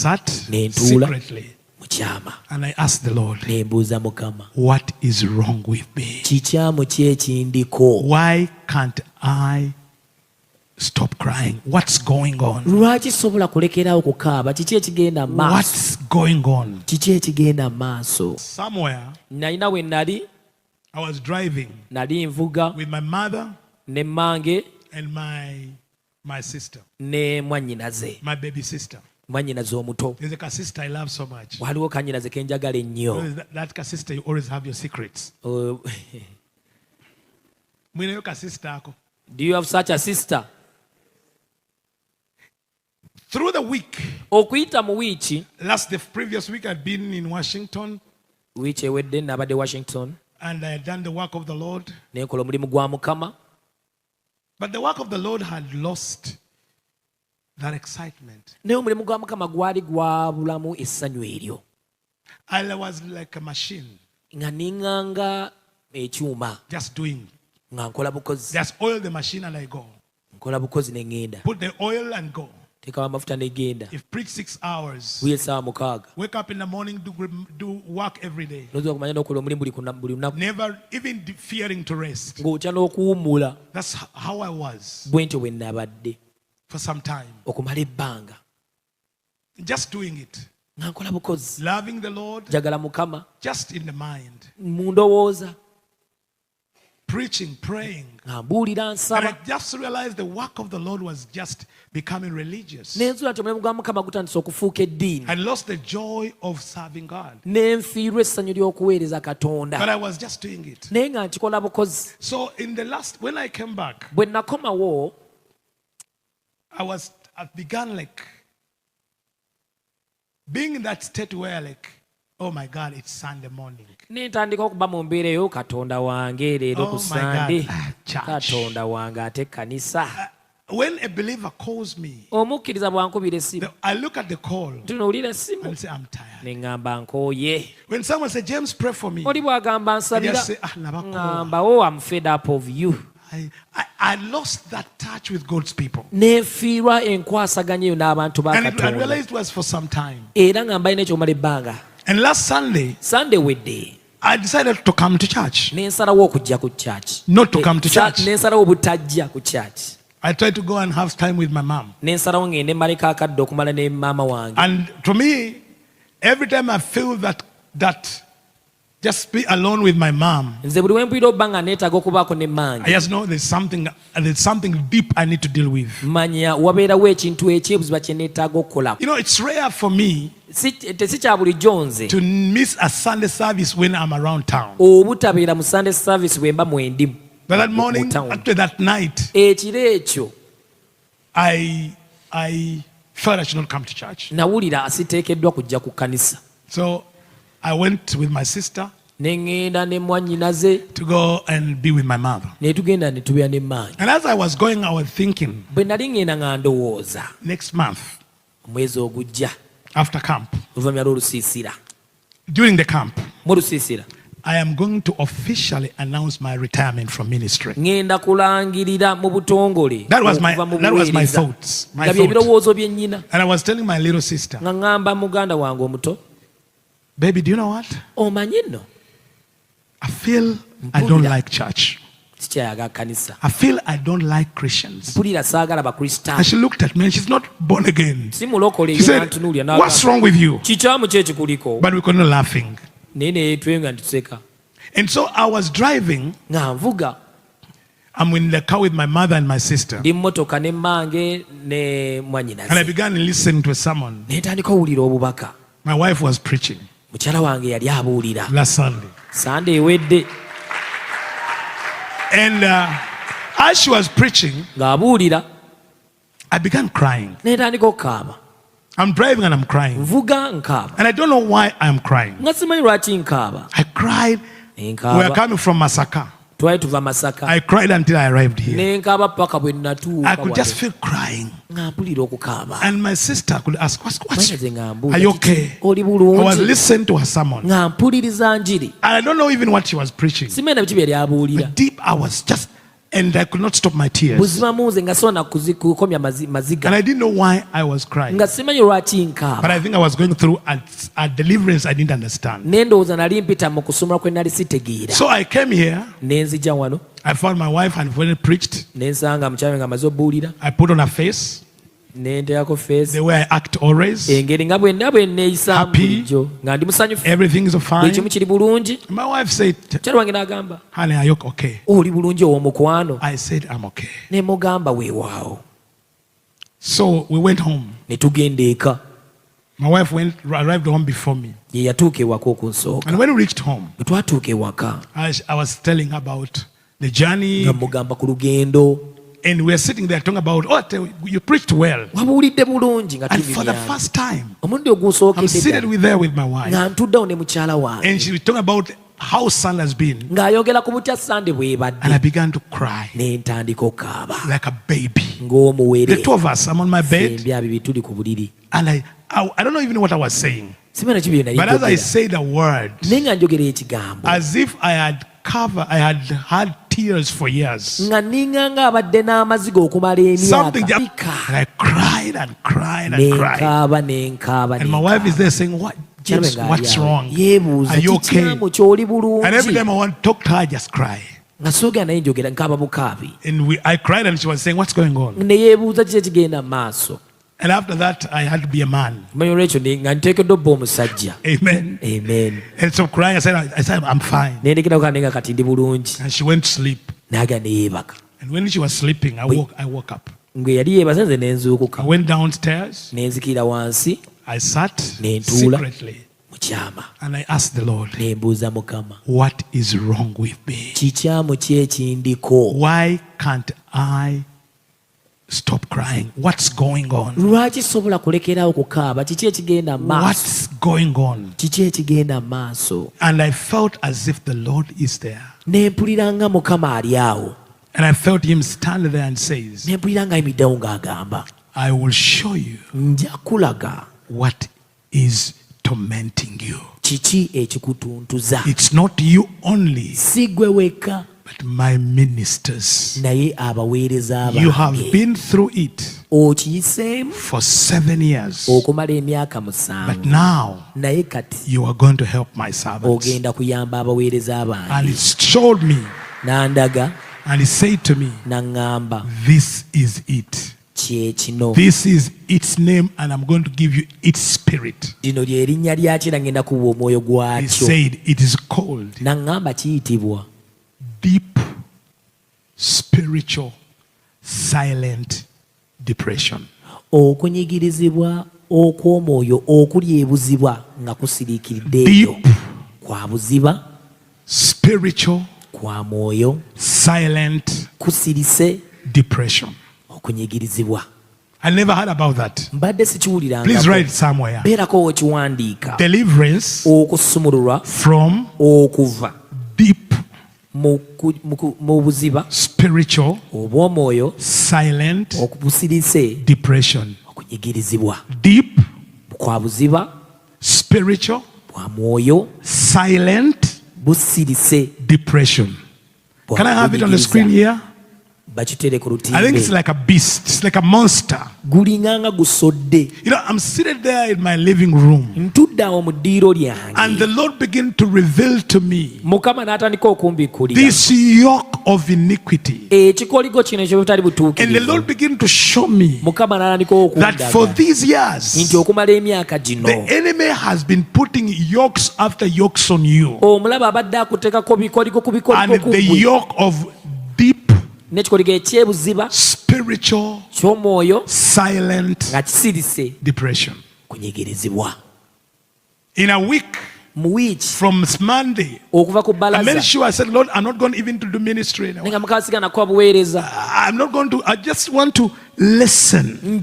Sat secretly. And I asked the Lord, what is wrong with me? Why can't I stop crying? What's going on? What's going on? Somewhere, I was driving with my mother and my sister, my baby sister. There's a sister I love so much. That sister, you always have your secrets. Do you have such a sister? Through the week, the previous week I'd been in Washington, and I had done the work of the Lord. But the work of the Lord had lost that excitement. I was like a machine, just doing. Just oil the machine and I go. Put the oil and go. If preach 6 hours, wake up in the morning, do work every day, never even fearing to rest. That's how I was for some time, just doing it, loving the Lord, just in the mind, preaching, praying. And I just realized the work of the Lord was just becoming religious. I lost the joy of serving God. But I was just doing it. So in the last, when I came back, I began like being in that state where like, oh my God, it's Sunday morning. Oh my God, when a believer calls me, I look at the call and say, I'm tired. When someone says, James, pray for me, I just say, I'm fed up of you. I lost that touch with God's people. And I realized it was for some time. And last Sunday, I decided to come to church. Not to come to church. I tried to go and have time with my mom. And to me, every time I feel that just be alone with my mom, I just know there's something deep I need to deal with. You know, it's rare for me to miss a Sunday service when I'm around town. But that morning, after that night, I felt I should not come to church. So I went with my sister to go and be with my mother. And as I was going, I was thinking, next month, after camp, during the camp, I am going to officially announce my retirement from ministry. That was my thoughts. And I was telling my little sister, baby, do you know what? I feel I don't like church. I feel I don't like Christians. And she looked at me and she's not born again. She said, what's wrong with you? But we couldn't laughing. And so I was driving. I'm in the car with my mother and my sister. And I began listening to a sermon. My wife was preaching last Sunday. And as she was preaching, I began crying. I'm driving and I'm crying. And I don't know why I'm crying. I cried. We were coming from Masaka. I cried until I arrived here. I could just feel crying. And my sister could ask, what's are you okay? I was listening to her sermon. And I don't know even what she was preaching. But deep, I was just And I could not stop my tears. And I didn't know why I was crying. But I think I was going through a deliverance I didn't understand. So I came here. I found my wife and when it preached, I put on a face. The way I act always. Happy. Everything is fine. My wife said, honey, are you okay? I said, I'm okay. So we went home. My wife arrived home before me. And when we reached home, I was telling about the journey. And we were sitting there talking about, oh, you preached well. And for the first time, I'm seated there with my wife. And she was talking about how Sunday has been. And I began to cry like a baby. The two of us, I'm on my bed. And I don't know even what I was saying. But as I say the word, as if I had had tears for years. Something just, I cried and cried and cried. And my wife is there saying, what? James, what's wrong? Are you okay? And every time I want to talk to her, I just cry. And I cried and she was saying, what's going on? And after that, I had to be a man. Amen. Amen. And so crying, I said, I'm fine. And she went to sleep. And when she was sleeping, I woke up. I went downstairs. I sat secretly. And I asked the Lord, what is wrong with me? Why can't I stop crying? What's going on? What's going on? And I felt as if the Lord is there. And I felt him stand there and says, I will show you what is tormenting you. It's not you only, but my ministers. You have been through it for 7 years. But now you are going to help my servants. And he showed me. And he said to me, this is it. This is its name, and I'm going to give you its spirit. He said it is called deep spiritual silent depression. Deep spiritual silent depression. I never heard about that. Please write it somewhere. Deliverance from deep spiritual silent depression. Deep spiritual silent depression. Can I have it on the screen here? I think it's like a beast. It's like a monster. You know, I'm sitting there in my living room, and the Lord began to reveal to me this yoke of iniquity. And the Lord began to show me that for these years, the enemy has been putting yokes after yokes on you. And the yoke of deep spiritual silent depression. In a week from Monday, I made sure I said, Lord, I'm not going even to do ministry anymore. I'm not going to, I just want to listen.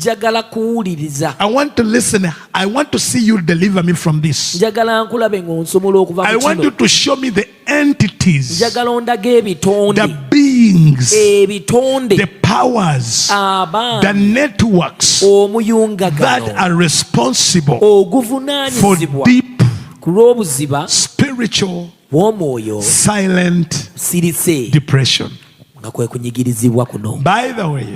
I want to listen. I want to see you deliver me from this. I want you to show me the entities, the beings, the powers, the networks that are responsible for deep spiritual silent depression. By the way,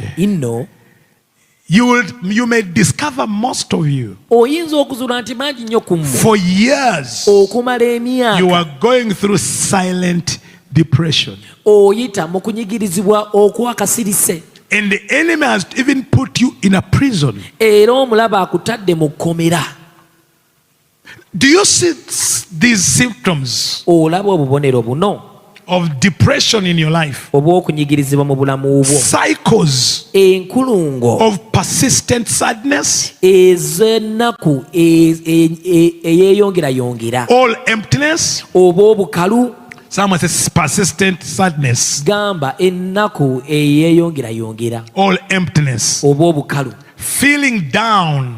you may discover most of you for years you are going through silent depression. And the enemy has even put you in a prison. Do you see these symptoms of depression in your life? Cycles of persistent sadness, all emptiness. Someone says persistent sadness, all emptiness, feeling down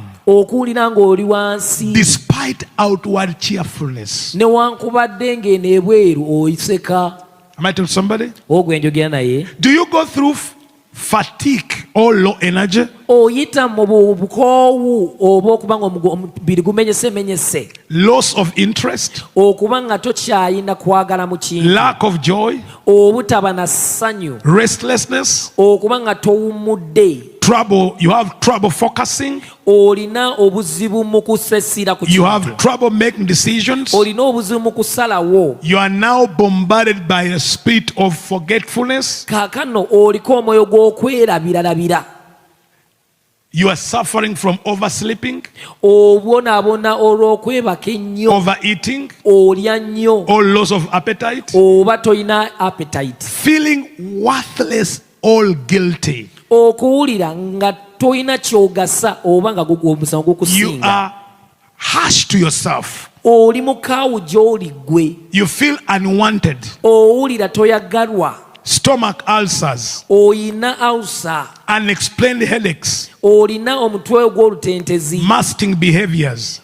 despite outward cheerfulness. Am I telling somebody? Do you go through fatigue or low energy? Loss of interest, lack of joy, restlessness, trouble. You have trouble focusing, you have trouble making decisions, you are now bombarded by a spirit of forgetfulness, you are suffering from oversleeping, overeating, or loss of appetite, feeling worthless or guilty. You are harsh to yourself. You feel unwanted. Stomach ulcers, unexplained headaches, masking behaviors,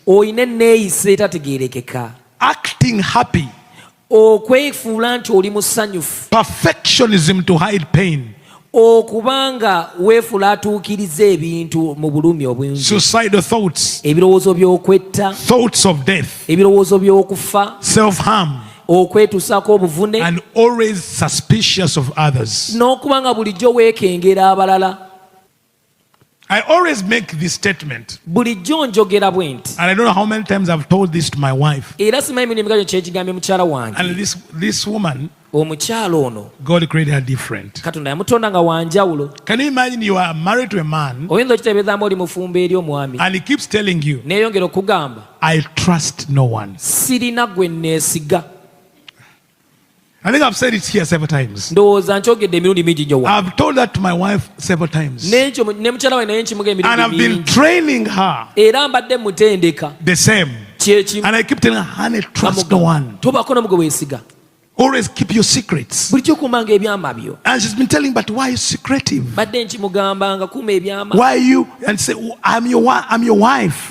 acting happy, perfectionism to hide pain, suicidal thoughts, thoughts of death, self-harm, and always suspicious of others. I always make this statement, and I don't know how many times I've told this to my wife. And this woman, God created her different. Can you imagine you are married to a man and he keeps telling you, I trust no one. I think I've said it here several times. I've told that to my wife several times. And I've been training her the same. And I keep telling her, honey, trust no one. Always keep your secrets. And she's been telling, but why are you secretive? Why are you? And say, oh, I'm your wife.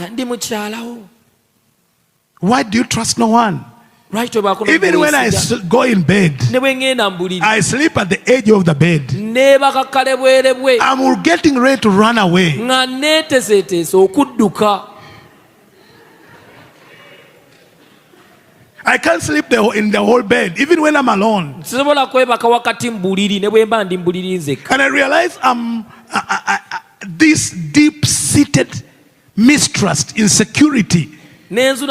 Why do you trust no one? Even when I go in bed, I sleep at the edge of the bed. I'm getting ready to run away. I can't sleep in the whole bed, even when I'm alone. And I realize this deep-seated mistrust, insecurity, is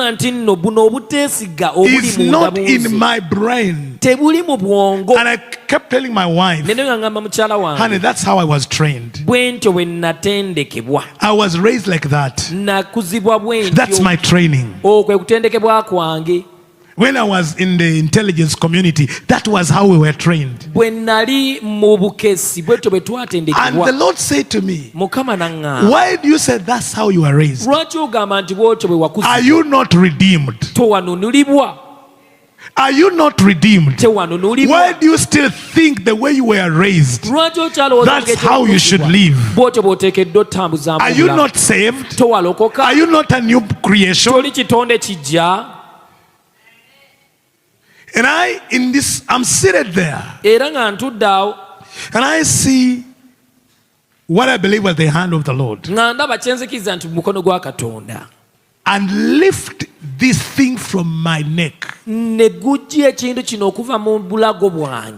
not in my brain. And I kept telling my wife, honey, that's how I was trained. I was raised like that. That's my trtraining. When I was in the intelligence community, that was how we were trained. And the Lord said to me, why do you say that's how you were raised? Are you not redeemed? Are you not redeemed? Why do you still think the way you were raised, that's how you should live? Are you not saved? Are you not a new creation? And I'm seated there. And I see what I believe was the hand of the Lord. And lift this thing from my neck. And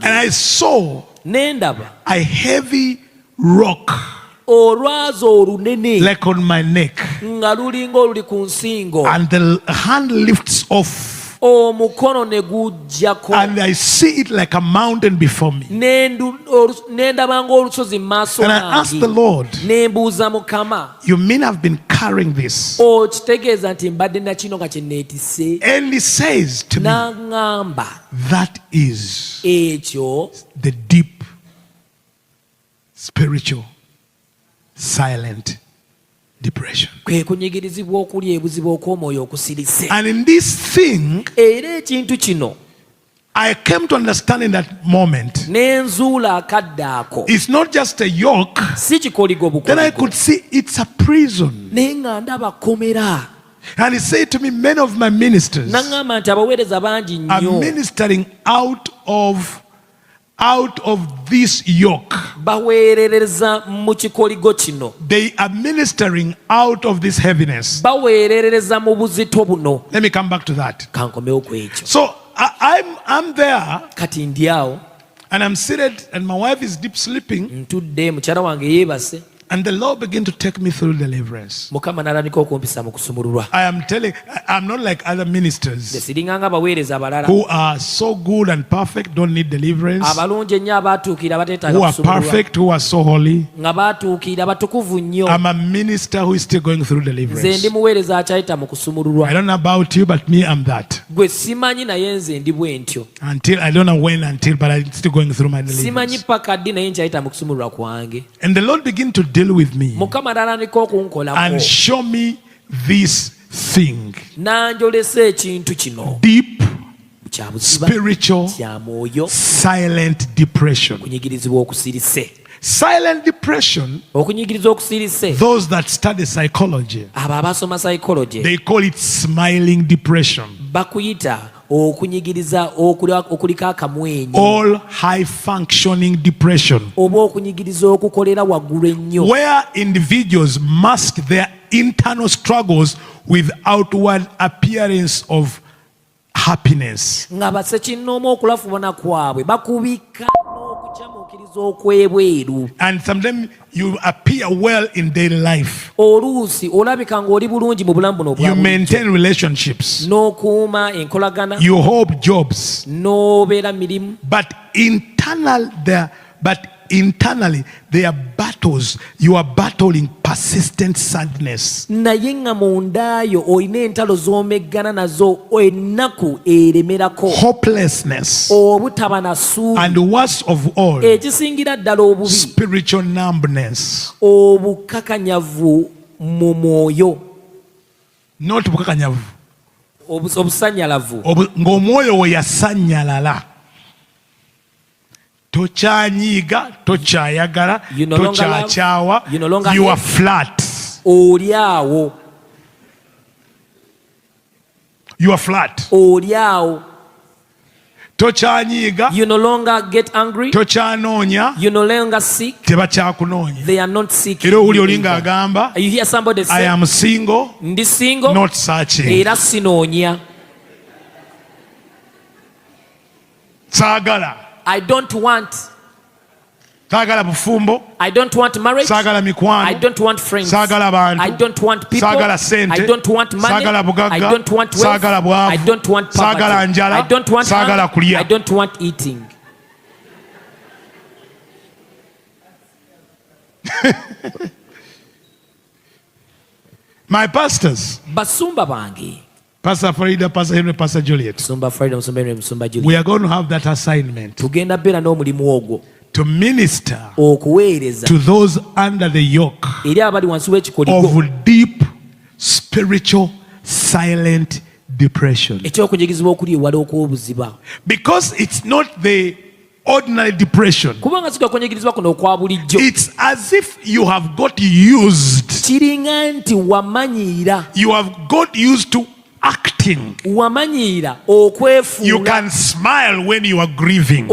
I saw a heavy rock like on my neck, and the hand lifts off. And I see it like a mountain before me. And I asked the Lord, you mean I've been carrying this? And he says to me, that is the deep, spiritual, silent depression. And in this thing, I came to understand in that moment, it's not just a yoke. Then I could see it's a prison. And he said to me, many of my ministers are ministering out of this yoke. They are ministering out of this heaviness. Let me come back to that. So I'm there, and I'm seated, and my wife is deep sleeping. And the Lord began to take me through deliverance. I am telling, I'm not like other ministers who are so good and perfect, don't need deliverance, who are perfect, who are so holy. I'm a minister who is still going through deliverance. I don't know about you, but me, I'm that. Until I don't know when, but I'm still going through my deliverance. And the Lord began to deal with me and show me this thing, deep, spiritual, silent depression. Silent depression, those that study psychology, they call it smiling depression. All high functioning depression, where individuals mask their internal struggles with outward appearance of happiness. And sometimes you appear well in daily life. You maintain relationships. You hope jobs. But internally there are battles. You are battling persistent sadness. Hopelessness. And worst of all, spiritual numbness. Not bukakanyavu. Ng'omwoyo we yasanyalala. Tochanyiga, tochayagala, tochachawa. You are flat. You are flat. Tochanyiga. You no longer get angry. Tochanonya. You no longer seek. Tebachakunonya. They are not seeking. You hear somebody say, I am single, not searching. Sagala. I don't want. bufumbo. I don't want marriage. Mikwano. I don't want friends. Bantu. I don't want people. Sente. I don't want money. Bugaga. I don't want wealth. I don't want poverty. Njala. I don't want hunger. Kulia. I don't want eating. My pastors. Basumba bangi. Pastor Farida, Pastor Henry, Pastor Juliet. We are going to have that assignment to minister to those under the yoke of deep, spiritual, silent depression. Because it's not the ordinary depression. It's as if you have got used. You have got used to acting. You can smile when you are grieving.